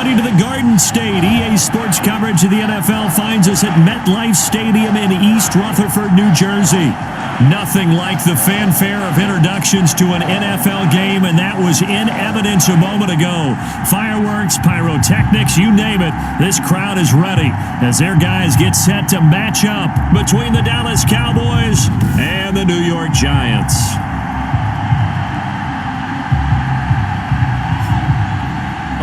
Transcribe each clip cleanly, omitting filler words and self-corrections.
everybody to the Garden State. EA Sports coverage of the NFL finds us at MetLife Stadium in East Rutherford, New Jersey. Nothing like the fanfare of introductions to an NFL game, and that was in evidence a moment ago. Fireworks, pyrotechnics, you name it. This crowd is ready as their guys get set to match up between the Dallas Cowboys and the New York Giants.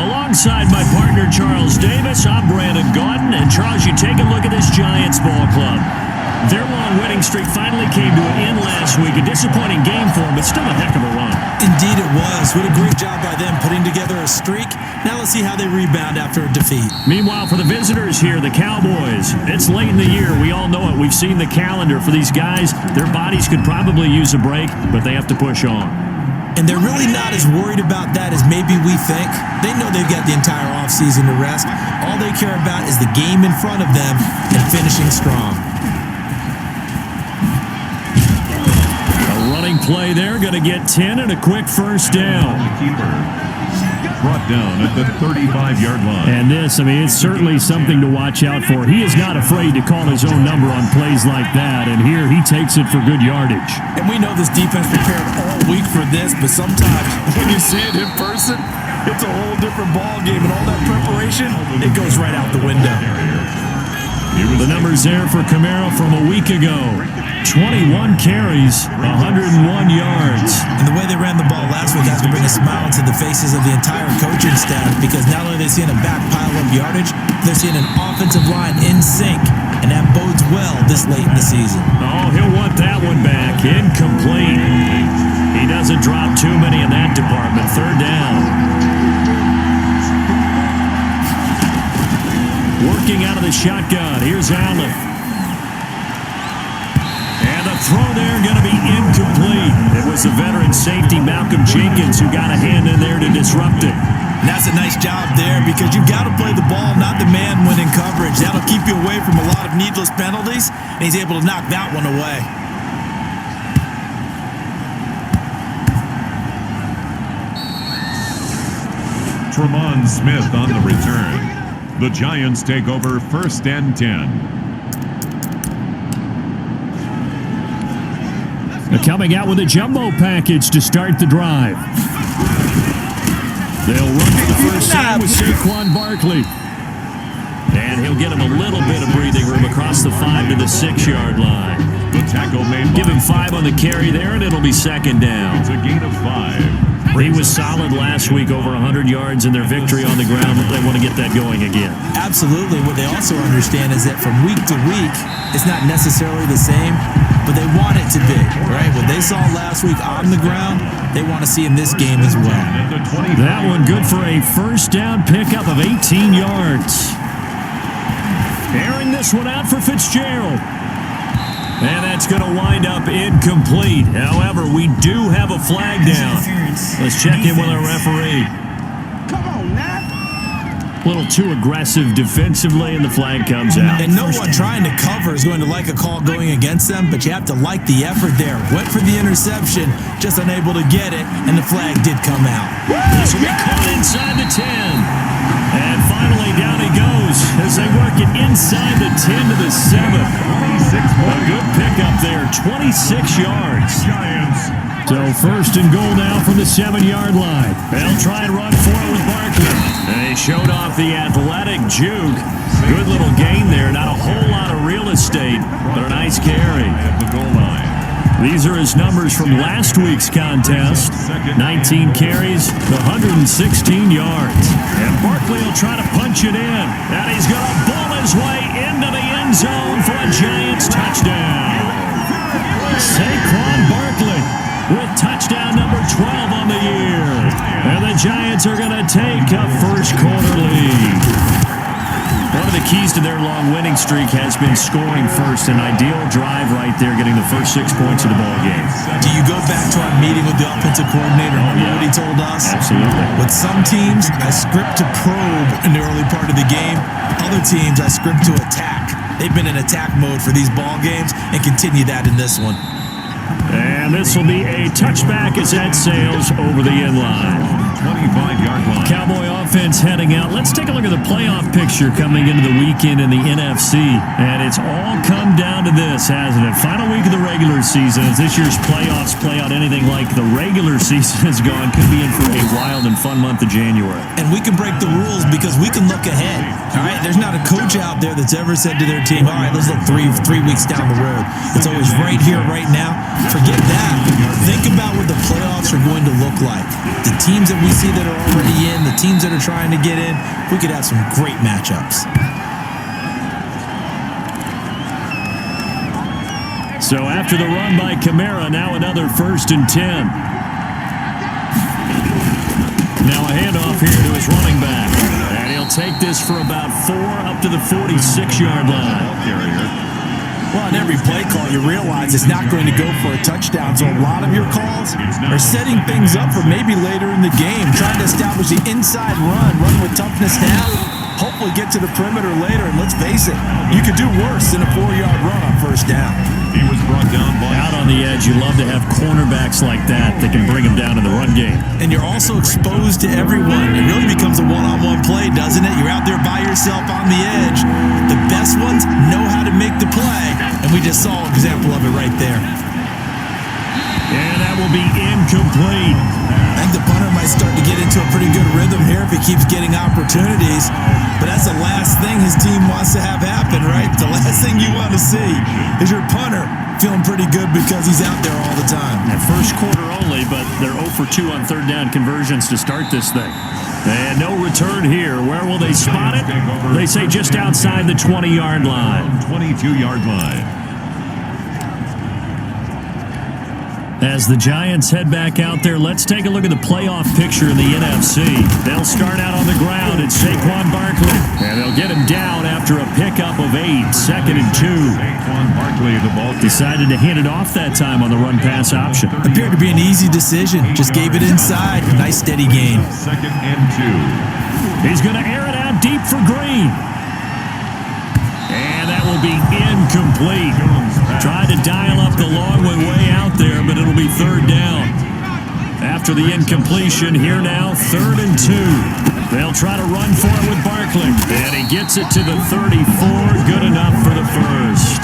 Alongside my partner, Charles Davis, I'm Brandon Gaudin. And, Charles, you take a look at this Giants ball club. Their long winning streak finally came to an end last week. A disappointing game for them, but still a heck of a run. Indeed it was. What a great job by them putting together a streak. Now let's see how they rebound after a defeat. Meanwhile, for the visitors here, the Cowboys, it's late in the year. We all know it. We've seen the calendar for these guys. Their bodies could probably use a break, but they have to push on. And they're really not as worried about that as maybe we think. They know they've got the entire offseason to rest. All they care about is the game in front of them and finishing strong. A running play there, going to get 10 and a quick first down. Brought down at the 35-yard line. And this, I mean, it's certainly something to watch out for. He is not afraid to call his own number on plays like that, and here he takes it for good yardage. And we know this defense prepared all week for this, but sometimes when you see it in person, it's a whole different ball game, and all that preparation, it goes right out the window. The numbers there for Camaro from a week ago. 21 carries, 101 yards. And the way they ran the ball last week has to bring a smile to the faces of the entire coaching staff, because not only are they seeing a back pile of yardage, they're seeing an offensive line in sync, and that bodes well this late in the season. Oh, he'll want that one back. Incomplete. He doesn't drop too many in that department. Third down. Working out of the shotgun. Here's Allen. And the throw there going to be incomplete. It was the veteran safety Malcolm Jenkins who got a hand in there to disrupt it. And that's a nice job there, because you've got to play the ball, not the man when in coverage. That'll keep you away from a lot of needless penalties, and he's able to knock that one away. Tremont Smith on the return. The Giants take over 1st and 10. They're coming out with a jumbo package to start the drive. They'll run for the first time with Saquon Barkley. And he'll get him a little bit of breathing room across the 5 to the 6-yard line. The tackle made. Give him 5 on the carry there, and it'll be second down. It's a gain of 5. He was solid last week, over 100 yards in their victory on the ground. They want to get that going again. Absolutely. What they also understand is that from week to week, it's not necessarily the same, but they want it to be, right? What they saw last week on the ground, they want to see in this game as well. That one good for a first down pickup of 18 yards. Airing this one out for Fitzgerald. And that's going to wind up incomplete. However, we do have a flag down. Let's check in with our referee. Come on, now. A little too aggressive defensively, and the flag comes out. And no one trying to cover is going to like a call going against them, but you have to like the effort there. Went for the interception, just unable to get it, and the flag did come out. This will be caught inside the 10. And finally, down he goes as they work it inside the 10 to the 7. A good pickup there, 26 yards. So first and goal now from the 7-yard line. They'll try and run for it with Barkley. And they showed off the athletic juke. Good little gain there. Not a whole lot of real estate, but a nice carry. At the goal line. These are his numbers from last week's contest. 19 carries, 116 yards. And Barkley will try to punch it in. And he's going to ball his way into the end zone for a Giants touchdown. Saquon Barkley with touchdown number 12 on the year. And the Giants are going to take a first-quarter lead. One of the keys to their long winning streak has been scoring first. An ideal drive right there, getting the first 6 points of the ball game. Do you go back to our meeting with the offensive coordinator? Remember what he told us? Absolutely. With some teams, I script to probe in the early part of the game. Other teams, I script to attack. They've been in attack mode for these ball games and continue that in this one. And this will be a touchback as that sails over the end line. 25-yard line. Cowboy offense heading out. Let's take a look at the playoff picture coming into the weekend in the NFC. And it's all come down to this, hasn't it? Final week of the regular season. As this year's playoffs play out anything like the regular season has gone, could be in for a wild and fun month of January. And we can break the rules because we can look ahead. All right, there's not a coach out there that's ever said to their team, all right, let's look three weeks down the road. It's always right here, right now. Forget that. Think about what the playoffs are going to look like. The teams that we see that are already in, the teams that are trying to get in, we could have some great matchups. So after the run by Kamara, now another 1st and 10. Now a handoff here to his running back. And he'll take this for about 4 up to the 46-yard line. Well, on every play call, you realize it's not going to go for a touchdown. So a lot of your calls are setting things up for maybe later in the game, trying to establish the inside run with toughness now, hopefully get to the perimeter later. And let's face it, you could do worse than a 4-yard run on 1st down. He was brought down by out on the edge. You love to have cornerbacks like that can bring them down in the run game. And you're also exposed to everyone. It really becomes a one-on-one play, doesn't it? You're out there by yourself on the edge. The best ones know how to make the play, and we just saw an example of it right there. And that will be incomplete. I think the punter might start to get into a pretty good rhythm here if he keeps getting opportunities. But that's the last thing his team wants to have happen, right? The last thing you want to see is your punter feeling pretty good because he's out there all the time. That first quarter only, but they're 0 for 2 on 3rd down conversions to start this thing. And no return here. Where will they spot it? They say just outside the 20-yard line. 22-yard line. As the Giants head back out there, let's take a look at the playoff picture in the NFC. They'll start out on the ground. It's Saquon Barkley. And they'll get him down after a pickup of 8, 2nd and 2. Saquon Barkley, the ball Decided to hand it off that time on the run-pass option. Appeared to be an easy decision. Just gave it inside. Nice steady gain. 2nd and 2. He's going to air it out deep for Green. And that will be incomplete. Tried to dial up the long way out there, but it'll be 3rd down. After the incompletion, here now, 3rd and 2. They'll try to run for it with Barkley. And he gets it to the 34. Good enough for the first.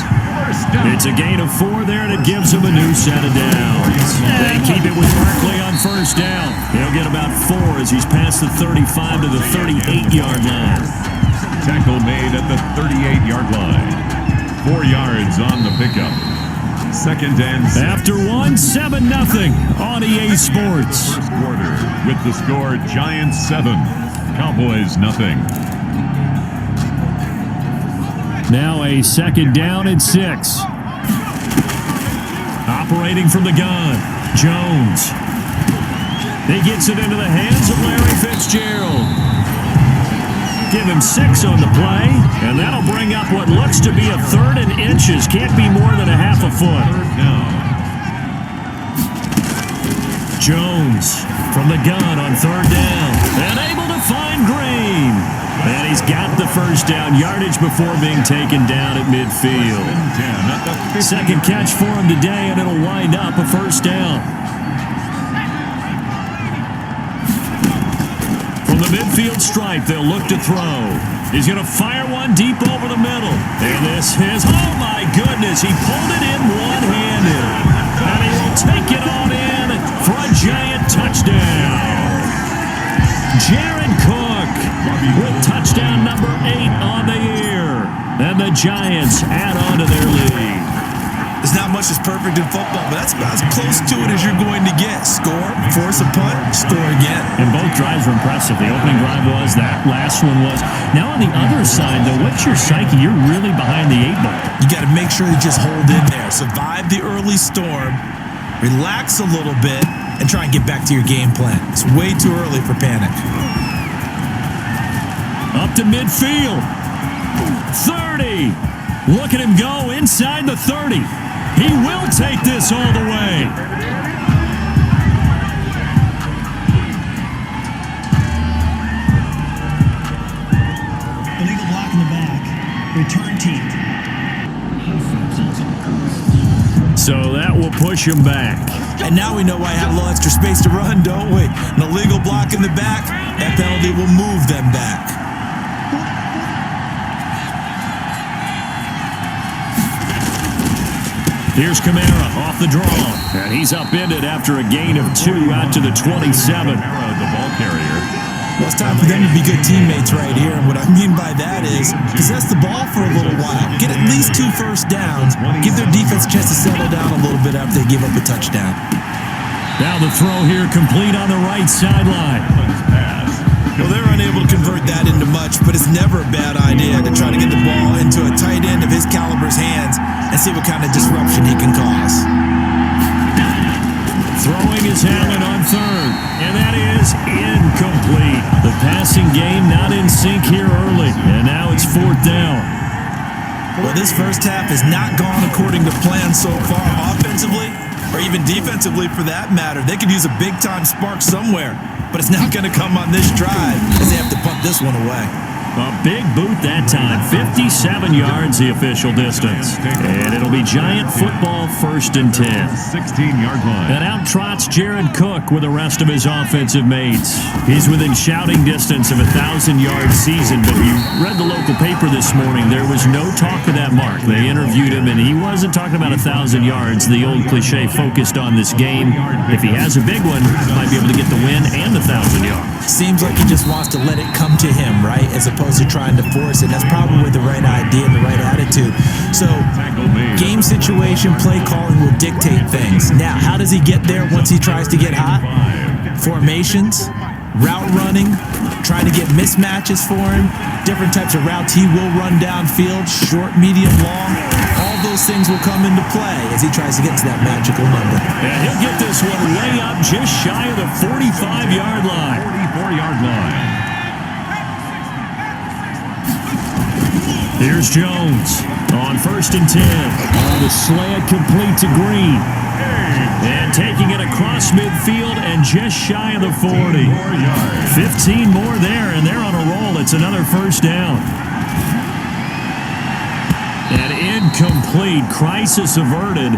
It's a gain of 4 there, and it gives him a new set of downs. They keep it with Barkley on 1st down. He'll get about 4 as he's past the 35 to the 38-yard line. Tackle made at the 38-yard line. 4 yards on the pickup. 2nd and 6. After 1-7-0 on EA Sports. First quarter with the score Giants 7, Cowboys 0. Now a 2nd down and 6. Operating from the gun, Jones. He gets it into the hands of Larry Fitzgerald. Give him 6 on the play, and that'll bring up what looks to be a 3rd and inches. Can't be more than a half a foot. Jones from the gun on 3rd down, and able to find Green. And he's got the 1st down, yardage before being taken down at midfield. 2nd catch for him today, and it'll wind up a 1st down. From the midfield stripe, they'll look to throw. He's going to fire one deep over the middle. And this is, oh my goodness, he pulled it in one-handed. And he will take it on in for a giant touchdown. Jared Cook with touchdown number 8 on the year. And the Giants add on to their lead. There's not much that's perfect in football, but that's about as close to it as you're going to get. Score, force a punt, score again. And both drives were impressive. The opening drive was, that last one was. Now on the other side, though, what's your psyche? You're really behind the 8 ball. You got to make sure you just hold in there. Survive the early storm, relax a little bit, and try and get back to your game plan. It's way too early for panic. Up to midfield. 30. Look at him go inside the 30. He will take this all the way. Illegal block in the back. Return team. So that will push him back. And now we know why I had a little extra space to run, don't we? An illegal block in the back, that penalty will move them back. Here's Kamara off the draw, and he's upended after a gain of 2 out to the 27. Kamara, the ball carrier. Well, it's time for them to be good teammates right here, and what I mean by that is possess the ball for a little while, get at least 2 first downs, give their defense a chance to settle down a little bit after they give up a touchdown. Now the throw here complete on the right sideline. Well, they're unable to convert that into much, but it's never a bad idea to try to get the ball into a tight end of his caliber's hands and see what kind of disruption he can cause. Throwing is Allen on third, and that is incomplete. The passing game not in sync here early, and now it's 4th down. Well, this first half has not gone according to plan so far offensively, or even defensively for that matter. They could use a big-time spark somewhere, but it's not going to come on this drive as they have to punt this one away. A big boot that time, 57 yards the official distance. And it'll be Giant football 1st and 10. 16-yard line. And out trots Jared Cook with the rest of his offensive mates. He's within shouting distance of a 1,000-yard season, but you read the local paper this morning. There was no talk of that mark. They interviewed him, and he wasn't talking about 1,000 yards. The old cliche focused on this game. If he has a big one, he might be able to get the win and the 1,000 yards. Seems like he just wants to let it come to him, right, as opposed to trying to force it. That's probably the right idea and the right attitude. So, game situation, play calling will dictate things. Now, how does he get there once he tries to get hot? Formations, route running, trying to get mismatches for him, different types of routes he will run downfield, short, medium, long. All those things will come into play as he tries to get to that magical number. And he'll get this one way up just shy of the 45-yard line. 44-yard line. Here's Jones on 1st and 10. The slant complete to Green. And taking it across midfield and just shy of the 40. 15 more there, and they're on a roll. It's another 1st down. And incomplete. Crisis averted.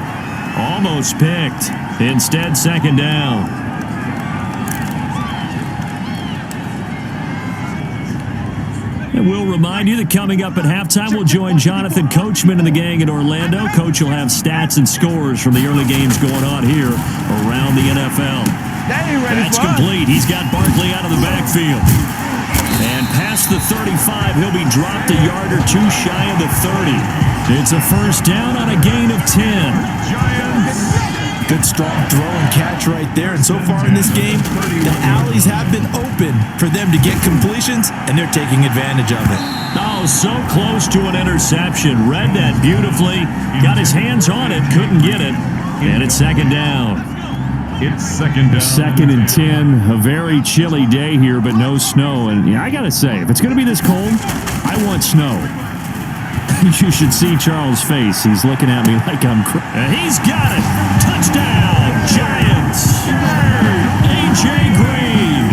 Almost picked. Instead, 2nd down. And we'll remind you that coming up at halftime, we'll join Jonathan Coachman and the gang in Orlando. Coach will have stats and scores from the early games going on here around the NFL. That's complete. He's got Barkley out of the backfield. And past the 35, he'll be dropped a yard or 2 shy of the 30. It's a 1st down on a gain of 10. Good strong throw and catch right there. And so far in this game, the alleys have been open for them to get completions, and they're taking advantage of it. Oh, so close to an interception. Read that beautifully. Got his hands on it, couldn't get it. And it's 2nd down. It's 2nd down. 2nd and 10. A very chilly day here, but no snow. And yeah, I got to say, if it's going to be this cold, I want snow. You should see Charles' face. He's looking at me like I'm crazy. And he's got it. Touchdown, Giants. A.J. Green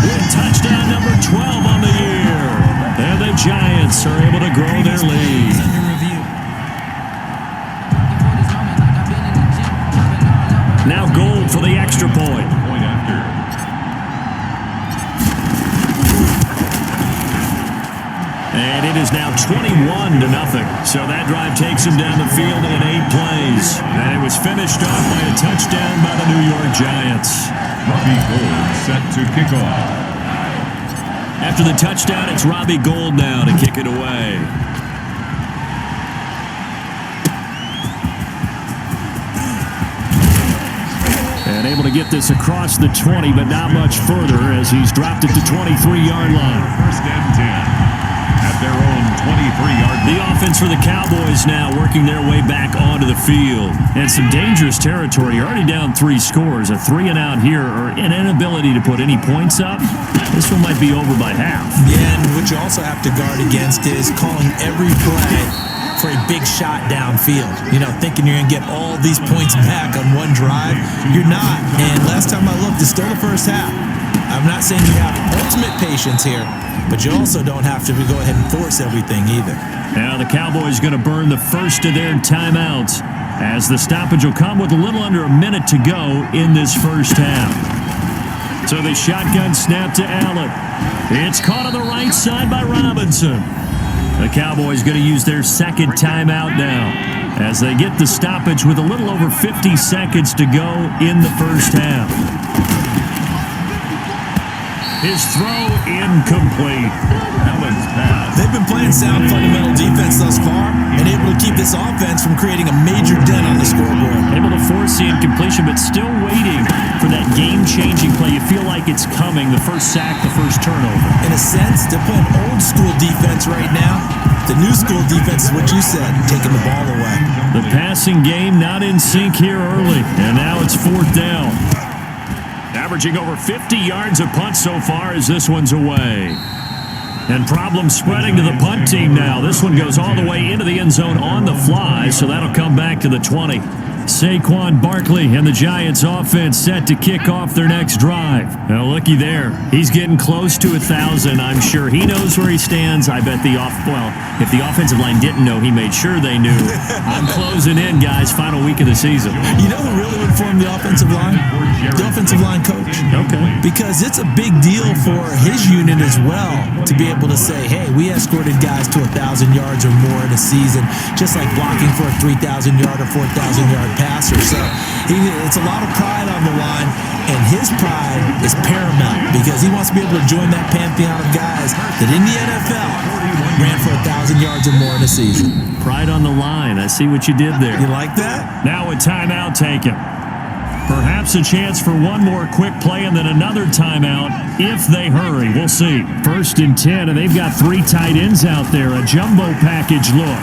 with touchdown number 12 on the year. And the Giants are able to grow their lead. Now Gold for the extra point. Point after. And it is now 21-0. So that drive takes him down the field in 8 plays. And it was finished off by a touchdown by the New York Giants. Robbie Gould set to kick off. After the touchdown, it's Robbie Gould now to kick it away. And able to get this across the 20, but not much further as he's dropped it to 23-yard line. 1st and 10. At their own 23-yard line. The offense for the Cowboys now working their way back onto the field. And some dangerous territory. You're already down 3 scores. A 3-and-out here, or an inability to put any points up. This one might be over by half. Yeah, and what you also have to guard against is calling every play for a big shot downfield. You know, thinking you're going to get all these points back on one drive. You're not. And last time I looked, it's still the first half. I'm not saying you have ultimate patience here, but you also don't have to go ahead and force everything either. Now the Cowboys going to burn the first of their timeouts as the stoppage will come with a little under a minute to go in this first half. So the shotgun snap to Allen. It's caught on the right side by Robinson. The Cowboys going to use their second timeout now as they get the stoppage with a little over 50 seconds to go in the first half. His throw incomplete. Allen's pass. They've been playing sound fundamental defense thus far and able to keep this offense from creating a major dent on the scoreboard. Able to force the incompletion, but still waiting for that game-changing play. You feel like it's coming, the first sack, the first turnover. In a sense, they're playing old school defense right now. The new school defense is what you said, taking the ball away. The passing game not in sync here early, and now it's fourth down. Averaging over 50 yards a punt so far as this one's away. And problems spreading to the punt team now. This one goes all the way into the end zone on the fly, so that'll come back to the 20. Saquon Barkley and the Giants offense set to kick off their next drive. Now looky there. He's getting close to 1,000. I'm sure he knows where he stands. I bet if the offensive line didn't know, he made sure they knew. I'm closing in, guys. Final week of the season. You know who really would form the offensive line? The offensive line coach. Okay. Because it's a big deal for his unit as well to be able to say, hey, we escorted guys to 1,000 yards or more in a season, just like blocking for a 3,000-yard or 4,000-yard passer. So it's a lot of pride on the line, and his pride is paramount because he wants to be able to join that pantheon of guys that in the NFL ran for 1,000 yards or more in a season. Pride on the line. I see what you did there. You like that? Now a timeout taken. Perhaps a chance for one more quick play and then another timeout if they hurry. We'll see. 1st and 10, and they've got 3 tight ends out there. A jumbo package look.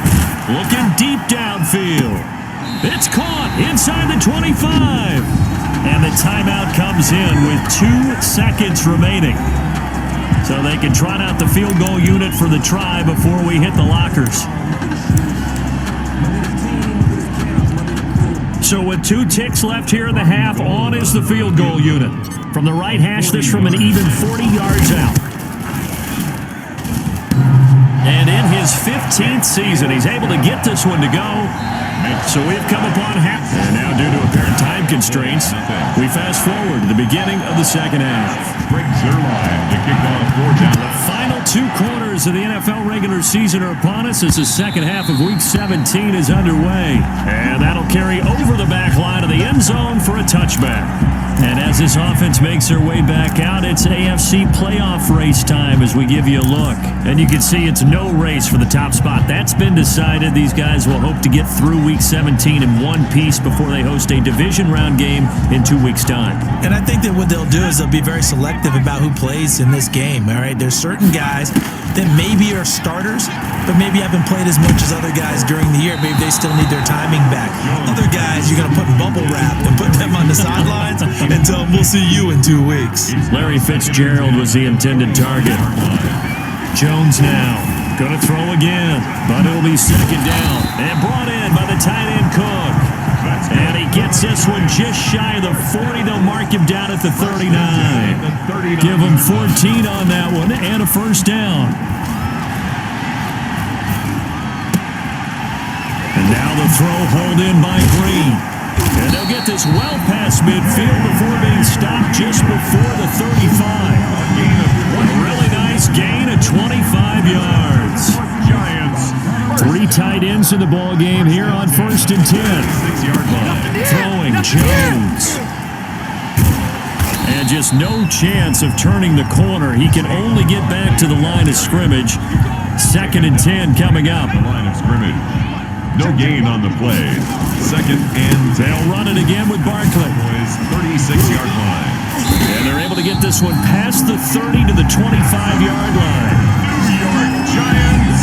Looking deep downfield. It's caught inside the 25. And the timeout comes in with 2 seconds remaining. So they can trot out the field goal unit for the try before we hit the lockers. So with 2 ticks left here in the half, on is the field goal unit. From the right hash, this from an even 40 yards out. And in his 15th season, he's able to get this one to go. So we've come upon half. And now due to apparent time constraints, we fast forward to the beginning of the second half. Breaks their line to kick off 4 down. The final 2 quarters of the NFL regular season are upon us as the second half of Week 17 is underway. And that'll carry over the back line of the end zone for a touchback. And as this offense makes their way back out, it's AFC playoff race time as we give you a look. And you can see it's no race for the top spot. That's been decided. These guys will hope to get through Week 17 in one piece before they host a division round game in 2 weeks' time. And I think that what they'll do is they'll be very selective about who plays in this game, all right? There's certain guys that maybe are starters, but maybe haven't played as much as other guys during the year. Maybe they still need their timing back. Other guys you're going to put in bubble wrap and put them on the sidelines and tell them we'll see you in 2 weeks. Larry Fitzgerald was the intended target. Jones now going to throw again, but it'll be second down. And brought in by the tight end Cook. And he gets this one just shy of the 40. They'll mark him down at the 39. Give him 14 on that one and a first down. And now the throw hauled in by Green. And they'll get this well past midfield before being stopped just before the 35. A really nice gain of 25 yards. Giants. 3 tight ends in the ball game here on 1st and 10. 6-yard line. Throwing Jones. And just no chance of turning the corner. He can only get back to the line of scrimmage. 2nd and 10 coming up. The line of scrimmage. No gain on the play. 2nd and 10. They'll run it again with Barkley. His 36-yard line. And they're able to get this one past the 30 to the 25-yard line. New York Giants.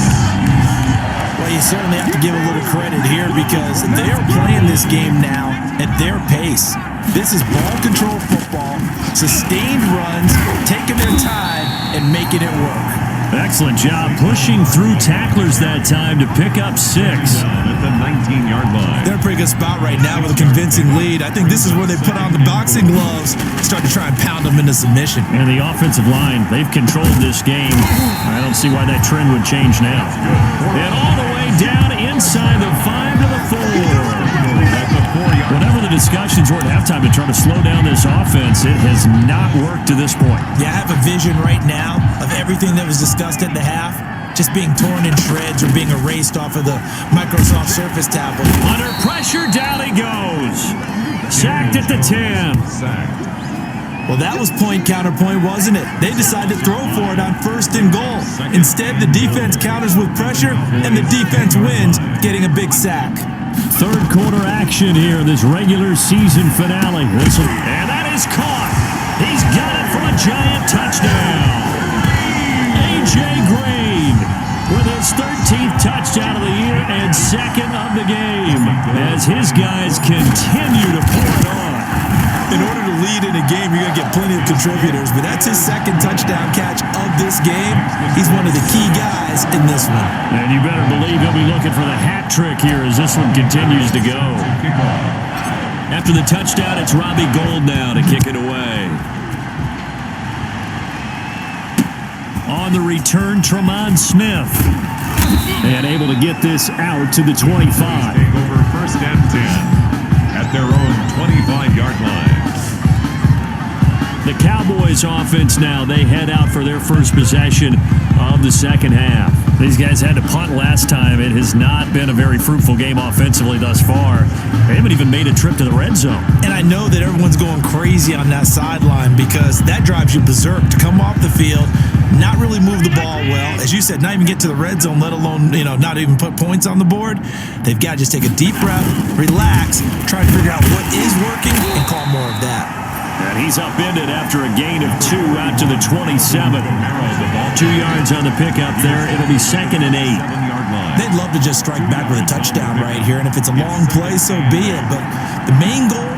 Well, you certainly have to give a little credit here because they're playing this game now at their pace. This is ball control football, sustained runs, taking their time, and making it work. Excellent job pushing through tacklers that time to pick up 6. At the 19-yard line. They're in a pretty good spot right now with a convincing lead. I think this is where they put on the boxing gloves, start to try and pound them into submission. And the offensive line, they've controlled this game. I don't see why that trend would change now. And all the way down inside the 5 to the 4. Whatever the discussions were at halftime to try to slow down this offense, it has not worked to this point. Yeah, I have a vision right now of everything that was discussed at the half just being torn in shreds or being erased off of the Microsoft Surface tablet. Under pressure, down he goes. Sacked at the 10. Sacked. Well, that was point counterpoint, wasn't it? They decided to throw for it on 1st and goal. Instead, the defense counters with pressure, and the defense wins, getting a big sack. Third quarter action here in this regular season finale. And that is caught. He's got it for a giant touchdown. A.J. Green with his 13th touchdown of the year and 2nd of the game as his guys continue to pour it on. In order to lead in a game, you're going to get plenty of contributors, but that's his 2nd touchdown catch of this game. He's one of the key guys in this one. And you better believe he'll be looking for the hat trick here as this one continues to go. After the touchdown, it's Robbie Gould now to kick it away. On the return, Tremont Smith. And able to get this out to the 25. Take over 1st and 10 at their own 25-yard line. The Cowboys offense now, they head out for their first possession of the second half. These guys had to punt last time. It has not been a very fruitful game offensively thus far. They haven't even made a trip to the red zone. And I know that everyone's going crazy on that sideline because that drives you berserk to come off the field, not really move the ball well. As you said, not even get to the red zone, let alone, not even put points on the board. They've got to just take a deep breath, relax, try to figure out what is working, and call more of that. And he's upended after a gain of 2 out to the 27. 2 yards on the pickup there. It'll be 2nd and 8. 7-yard line. They'd love to just strike back with a touchdown right here, and if it's a long play, so be it. But the main goal,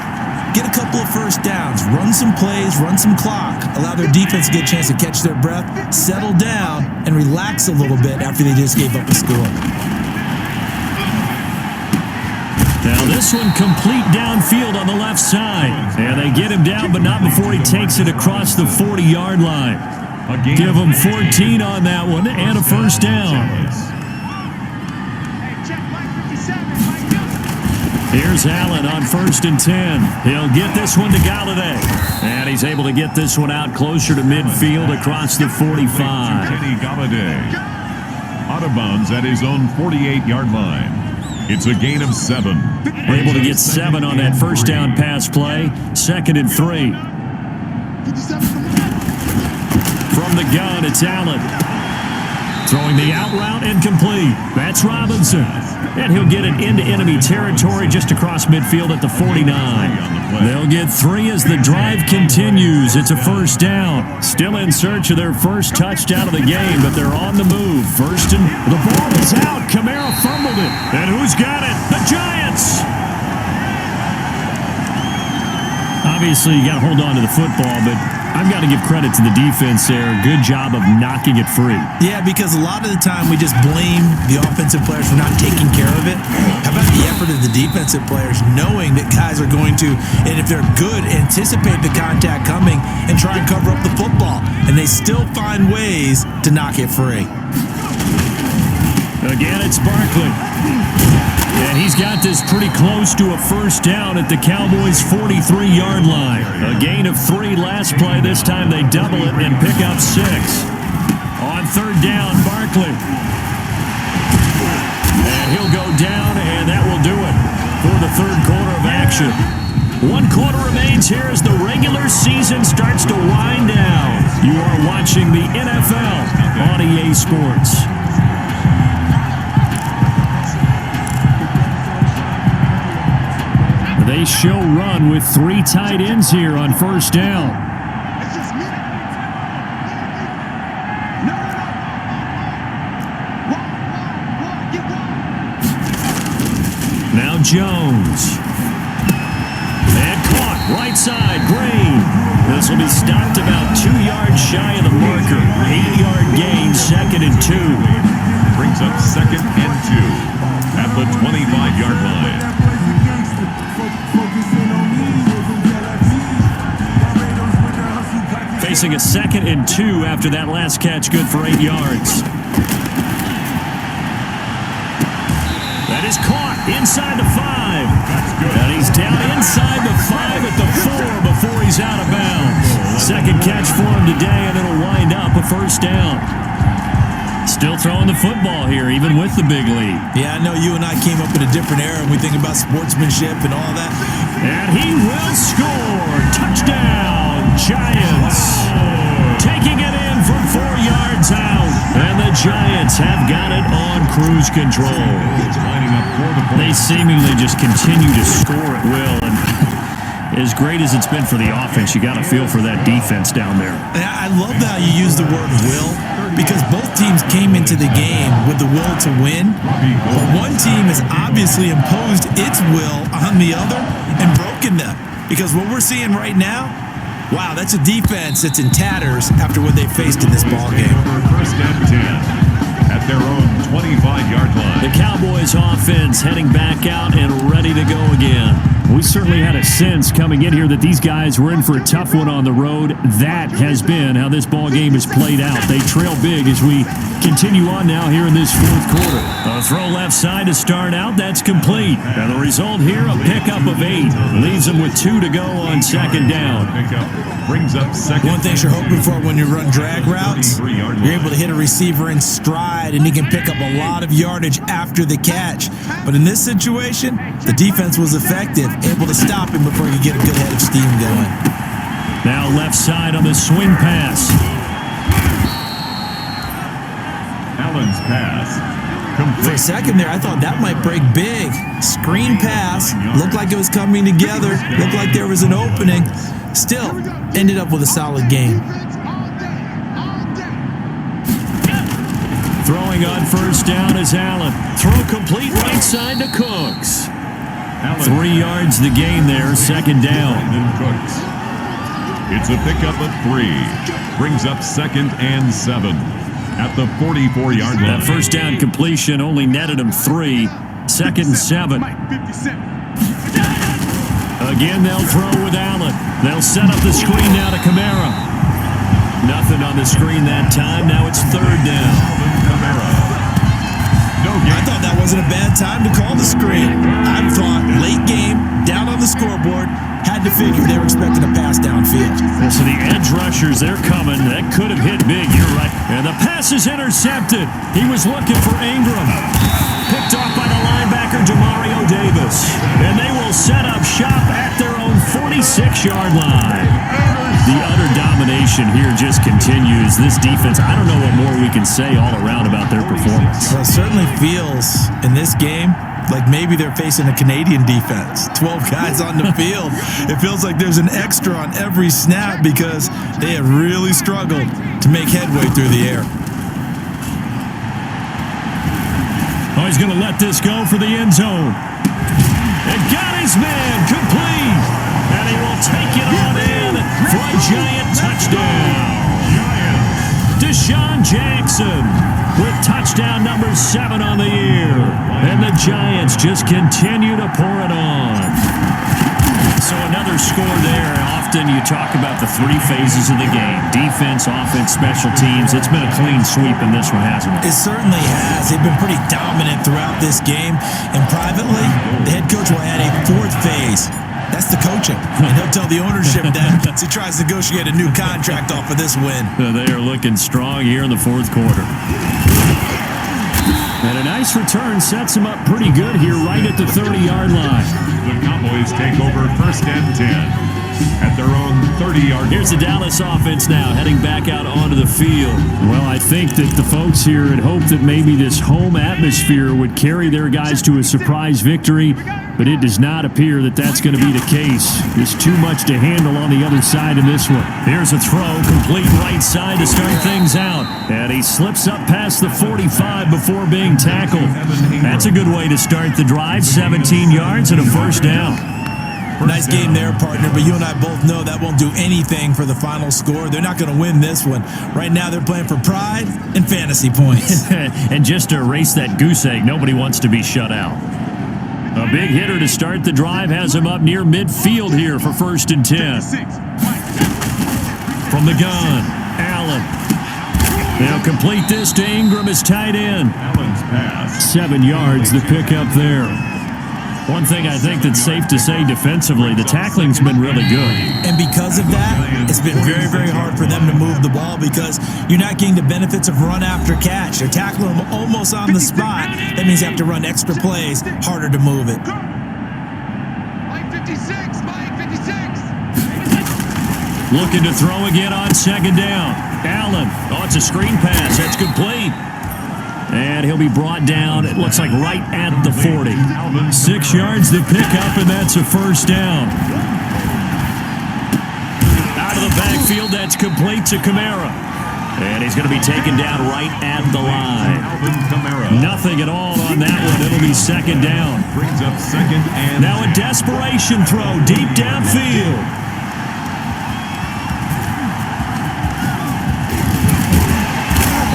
get a couple of first downs, run some plays, run some clock, allow their defense to get a chance to catch their breath, settle down, and relax a little bit after they just gave up a score. Now this one complete downfield on the left side. And they get him down, but not before he takes it across the 40-yard line. Give him 14 on that one and a first down. Here's Allen on 1st and 10. He'll get this one to Galladay. And he's able to get this one out closer to midfield across the 45. Kenny Galladay out of bounds at his own 48-yard line. It's a gain of 7. Able to get 7 on that first down pass play. 2nd and 3. From the gun, it's Allen. Throwing the out route incomplete. That's Robinson. And he'll get it into enemy territory just across midfield at the 49. They'll get 3 as the drive continues. It's a first down. Still in search of their first touchdown of the game, but they're on the move. First and the ball is out. Kamara fumbled it. And who's got it? The Giants. Obviously, you got to hold on to the football, but I've got to give credit to the defense there. Good job of knocking it free. Yeah, because a lot of the time we just blame the offensive players for not taking care of it. How about the effort of the defensive players knowing that guys are going to, and if they're good, anticipate the contact coming and try and cover up the football. And they still find ways to knock it free. Again, it's Barkley. And he's got this pretty close to a first down at the Cowboys' 43-yard line. A gain of 3 last play. This time they double it and pick up 6. On 3rd down, Barkley. And he'll go down, and that will do it for the 3rd quarter of action. 1 quarter remains here as the regular season starts to wind down. You are watching the NFL on EA Sports. They show run with 3 tight ends here on first down. Now Jones. And caught right side, Green. This will be stopped about 2 yards shy of the marker. 8-yard gain, 2nd and 2. Brings up 2nd and 2 at the 25-yard line. Facing a 2nd and 2 after that last catch, good for 8 yards. That is caught inside the 5. That's good. And he's down inside the 5 at the 4 before he's out of bounds. Second catch for him today, and it'll wind up a first down. Still throwing the football here, even with the big lead. Yeah, I know you and I came up in a different era, and we think about sportsmanship and all that. And he will score. Touchdown, Giants. Taking it in from 4 yards out. And the Giants have got it on cruise control. They seemingly just continue to score at will. And as great as it's been for the offense, you got to feel for that defense down there. And I love how you use the word will, because both teams came into the game with the will to win. But one team has obviously imposed its will on the other and broken them. Because what we're seeing right now, wow, that's a defense that's in tatters after what they faced in this ball game. First and 10 at their own 25-yard line. The Cowboys offense heading back out and ready to go again. We certainly had a sense coming in here that these guys were in for a tough one on the road. That has been how this ball game has played out. They trail big as we continue on now here in this fourth quarter. A throw left side to start out. That's complete. And the result here, a pickup of 8. Leaves them with 2 to go on second down. Brings up second. One thing you're hoping for when you run drag routes, you're able to hit a receiver in stride, and he can pick up a lot of yardage after the catch. But in this situation, the defense was effective, able to stop him before he could get a good head of steam going. Now left side on the swing pass. Allen's pass. For a second there, I thought that might break big. Screen pass. Looked like it was coming together. Looked like there was an opening. Still, ended up with a solid game. Throwing on first down is Allen. Throw complete right side to Cooks. 3 yards the gain there, second down. Cooks. It's a pickup of 3. Brings up second and 7 at the 44-yard line. That first down completion only netted him 3. Second and 7. Again, they'll throw with Allen. They'll set up the screen now to Kamara. Nothing on the screen that time. Now it's third down. I thought that wasn't a bad time to call the screen. I thought late game, down on the scoreboard, had to figure they were expecting a pass downfield. So the edge rushers, they're coming. That could have hit big. You're right. And the pass is intercepted. He was looking for Ingram. Picked off by the linebacker, Demario Davis. And they will set up shop at their own 46-yard line. The utter domination here just continues. This defense, I don't know what more we can say all around about their performance. Well, it certainly feels in this game like maybe they're facing a Canadian defense. 12 guys on the field. It feels like there's an extra on every snap because they have really struggled to make headway through the air. Oh, he's going to let this go for the end zone. And got his man complete. And he will take it on in for a Giant touchdown. Deshaun Jackson with touchdown number 7 on the year. And the Giants just continue to pour it on. So another score there. Often you talk about the 3 phases of the game. Defense, offense, special teams. It's been a clean sweep in this one, hasn't it? It certainly has. They've been pretty dominant throughout this game. And privately, the head coach will add a 4th phase. That's the coaching. And he'll tell the ownership that as he tries to negotiate a new contract off of this win. They are looking strong here in the 4th quarter. And a nice return sets him up pretty good here right at the 30-yard line. The Cowboys take over first and 10 at their own 30-yard line. Here's the Dallas offense now heading back out onto the field. Well, I think that the folks here had hoped that maybe this home atmosphere would carry their guys to a surprise victory, but it does not appear that that's going to be the case. There's too much to handle on the other side in this one. Here's a throw, complete right side to start things out. And he slips up past the 45 before being tackled. That's a good way to start the drive. 17 yards and a first down. Nice game there, partner, but you and I both know that won't do anything for the final score. They're not going to win this one. Right now, they're playing for pride and fantasy points. And just to erase that goose egg, nobody wants to be shut out. A big hitter to start the drive has him up near midfield here for first and 10. From the gun, Allen. They'll complete this to Ingram as tight end. Allen's pass. 7 yards, the pickup there. One thing I think that's safe to say defensively, the tackling's been really good. And because of that, it's been very, very hard for them to move the ball because you're not getting the benefits of run after catch. They're tackling them almost on the spot. That means you have to run extra plays, harder to move it. Mike 56, Mike 56. Looking to throw again on second down. Allen. Oh, it's a screen pass. That's complete. And he'll be brought down, it looks like right at the 40. 6 yards to pick up, and that's a first down. Out of the backfield, that's complete to Kamara. And he's going to be taken down right at the line. Nothing at all on that one. It'll be second down. Brings up second and now a desperation throw deep downfield.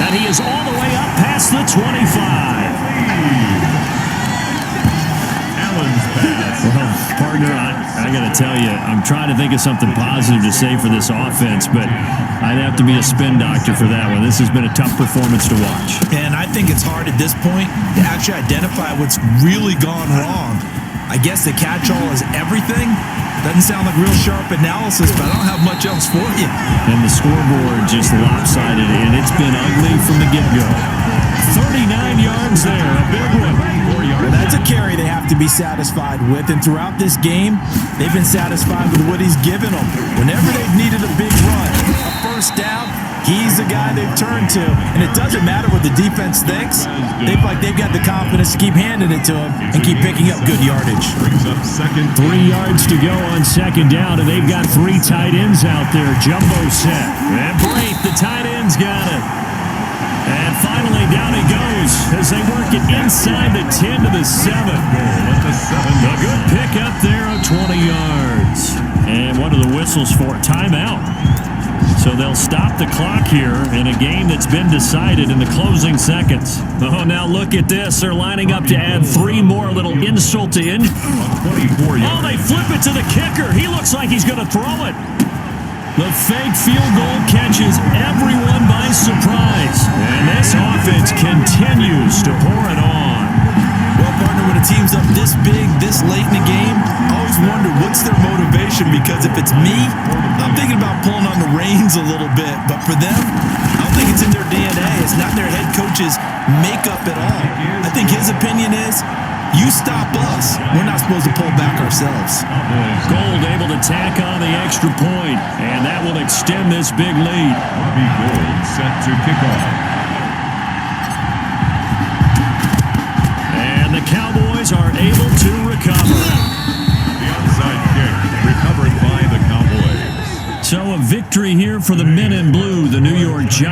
And he is all the way up past the 25. Allen's pass. Well, partner, I got to tell you, I'm trying to think of something positive to say for this offense, but I'd have to be a spin doctor for that one. This has been a tough performance to watch. And I think it's hard at this point to actually identify what's really gone wrong. I guess the catch-all is everything. Doesn't sound like real sharp analysis, but I don't have much else for you. And the scoreboard just lopsided, and it's been ugly from the get-go. 39 yards there, a big one. 4 yards. Well, that's a carry they have to be satisfied with, and throughout this game, they've been satisfied with what he's given them. Whenever they've needed a big run, a first down, he's the guy they've turned to. And it doesn't matter what the defense thinks. They feel like they've got the confidence to keep handing it to him and keep picking up good yardage. Brings up second. 3 yards to go on second down, and they've got 3 tight ends out there. Jumbo set. And Brate, the tight end's got it. And finally, down he goes as they work it inside the 10 to the 7. A good pick up there of 20 yards. And what are the whistles for? Timeout. So they'll stop the clock here in a game that's been decided in the closing seconds. Oh, now look at this. They're lining up to add 3 more, little insult to injury. 24 yards. Oh, they flip it to the kicker. He looks like he's going to throw it. The fake field goal catches everyone by surprise. And this offense continues to pour it on. Well, partner, when a team's up this big, this late in the game, I always wonder what's their motivation, because if it's me, I'm thinking about pulling on the reins a little bit. But for them, I don't think it's in their DNA. It's not in their head coach's makeup at all. I think his opinion is, you stop us. We're not supposed to pull back ourselves. Gold able to tack on the extra point, and that will extend this big lead. Bobby Gold set to kick off. And the Cowboys are able to recover. The onside kick recovered by the Cowboys. So a victory here for the men in blue, the New York Giants.